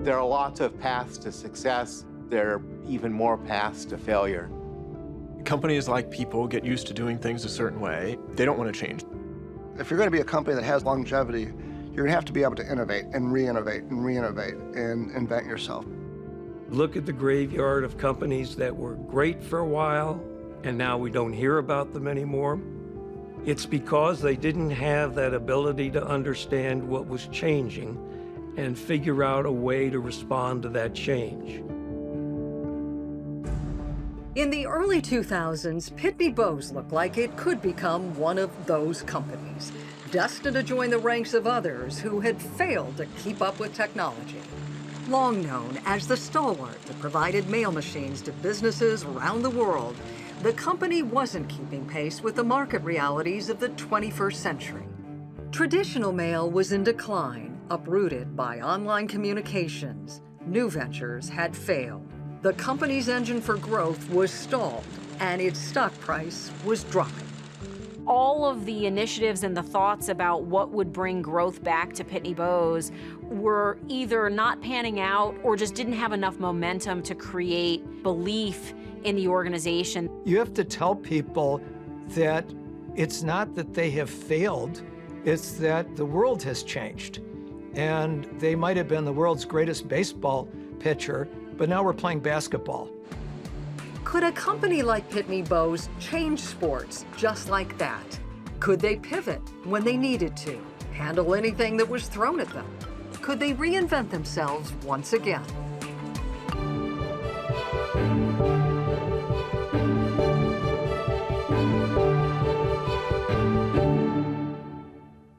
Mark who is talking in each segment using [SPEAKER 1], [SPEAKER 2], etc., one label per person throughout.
[SPEAKER 1] There are lots of paths to success. There are even more paths to failure.
[SPEAKER 2] Companies, like people, get used to doing things a certain way. They don't want to change.
[SPEAKER 3] If you're going to be a company that has longevity, you're going to have to be able to innovate and reinnovate and reinnovate and invent yourself.
[SPEAKER 4] Look at the graveyard of companies that were great for a while, and now we don't hear about them anymore. It's because they didn't have that ability to understand what was changing and figure out a way to respond to that change.
[SPEAKER 5] In the early 2000s, Pitney Bowes looked like it could become one of those companies, destined to join the ranks of others who had failed to keep up with technology. Long known as the stalwart that provided mail machines to businesses around the world, the company wasn't keeping pace with the market realities of the 21st century. Traditional mail was in decline, uprooted by online communications. New ventures had failed. The company's engine for growth was stalled, and its stock price was dropping.
[SPEAKER 6] All of the initiatives and the thoughts about what would bring growth back to Pitney Bowes were either not panning out or just didn't have enough momentum to create belief in the organization.
[SPEAKER 7] You have to tell people that it's not that they have failed, it's that the world has changed. And they might have been the world's greatest baseball pitcher, but now we're playing basketball.
[SPEAKER 5] Could a company like Pitney Bowes change sports just like that? Could they pivot when they needed to, handle anything that was thrown at them? Could they reinvent themselves once again?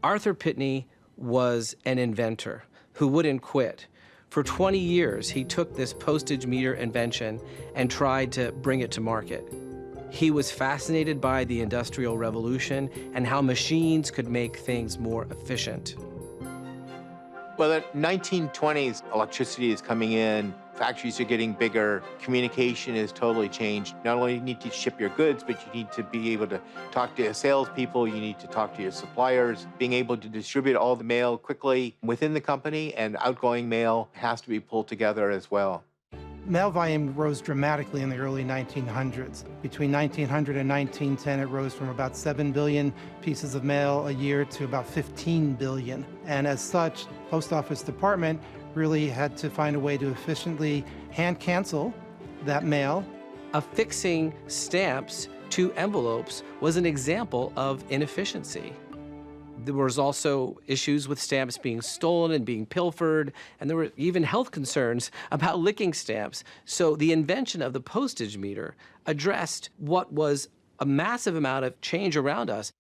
[SPEAKER 8] Arthur Pitney was an inventor who wouldn't quit. For 20 years, he took this postage meter invention and tried to bring it to market. He was fascinated by the Industrial Revolution and how machines could make things more efficient.
[SPEAKER 1] Well, the 1920s, electricity is coming in, factories are getting bigger, communication is totally changed. Not only do you need to ship your goods, but you need to be able to talk to your salespeople, you need to talk to your suppliers. Being able to distribute all the mail quickly within the company and outgoing mail has to be pulled together as well.
[SPEAKER 9] Mail volume rose dramatically in the early 1900s. Between 1900 and 1910, it rose from about 7 billion pieces of mail a year to about 15 billion. And as such, Post Office Department really had to find a way to efficiently hand cancel that mail.
[SPEAKER 8] Affixing stamps to envelopes was an example of inefficiency. There was also issues with stamps being stolen and being pilfered, and there were even health concerns about licking stamps. So the invention of the postage meter addressed what was a massive amount of change around us.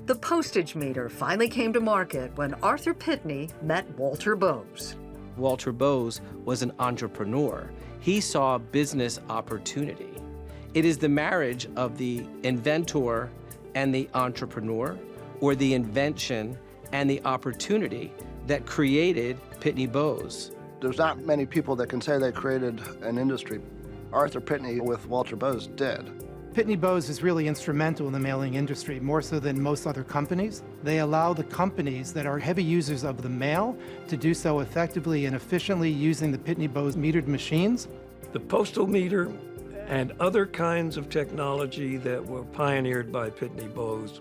[SPEAKER 5] The postage meter finally came to market when Arthur Pitney met Walter Bowes.
[SPEAKER 8] Walter Bowes was an entrepreneur. He saw business opportunity. It is the marriage of the inventor and the entrepreneur, or the invention and the opportunity that created Pitney Bowes.
[SPEAKER 3] There's not many people that can say they created an industry. Arthur Pitney with Walter Bowes did.
[SPEAKER 9] Pitney Bowes is really instrumental in the mailing industry, more so than most other companies. They allow the companies that are heavy users of the mail to do so effectively and efficiently using the Pitney Bowes metered machines.
[SPEAKER 4] The postal meter and other kinds of technology that were pioneered by Pitney Bowes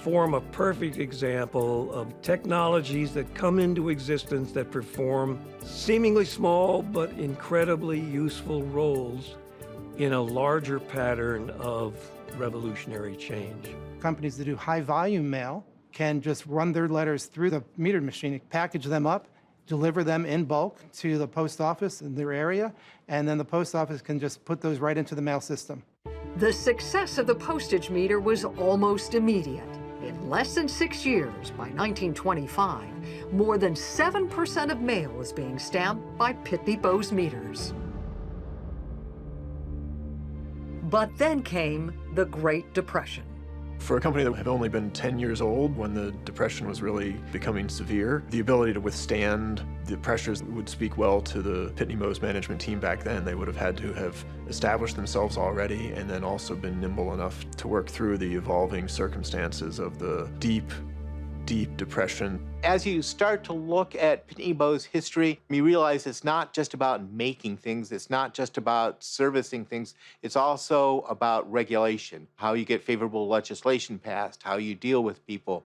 [SPEAKER 4] form a perfect example of technologies that come into existence that perform seemingly small but incredibly useful roles in a larger pattern of revolutionary change.
[SPEAKER 9] Companies that do high volume mail can just run their letters through the metered machine, package them up, deliver them in bulk to the post office in their area, and then the post office can just put those right into the mail system.
[SPEAKER 5] The success of the postage meter was almost immediate. In less than 6 years, by 1925, more than 7% of mail was being stamped by Pitney Bowes meters. But then came the Great Depression.
[SPEAKER 2] For a company that had only been 10 years old when the Depression was really becoming severe, the ability to withstand the pressures would speak well to the Pitney Bowes management team back then. They would have had to have established themselves already and then also been nimble enough to work through the evolving circumstances of the deep deep depression.
[SPEAKER 1] As you start to look at Pitney Bowes history, you realize it's not just about making things, it's not just about servicing things, it's also about regulation, how you get favorable legislation passed, how you deal with people.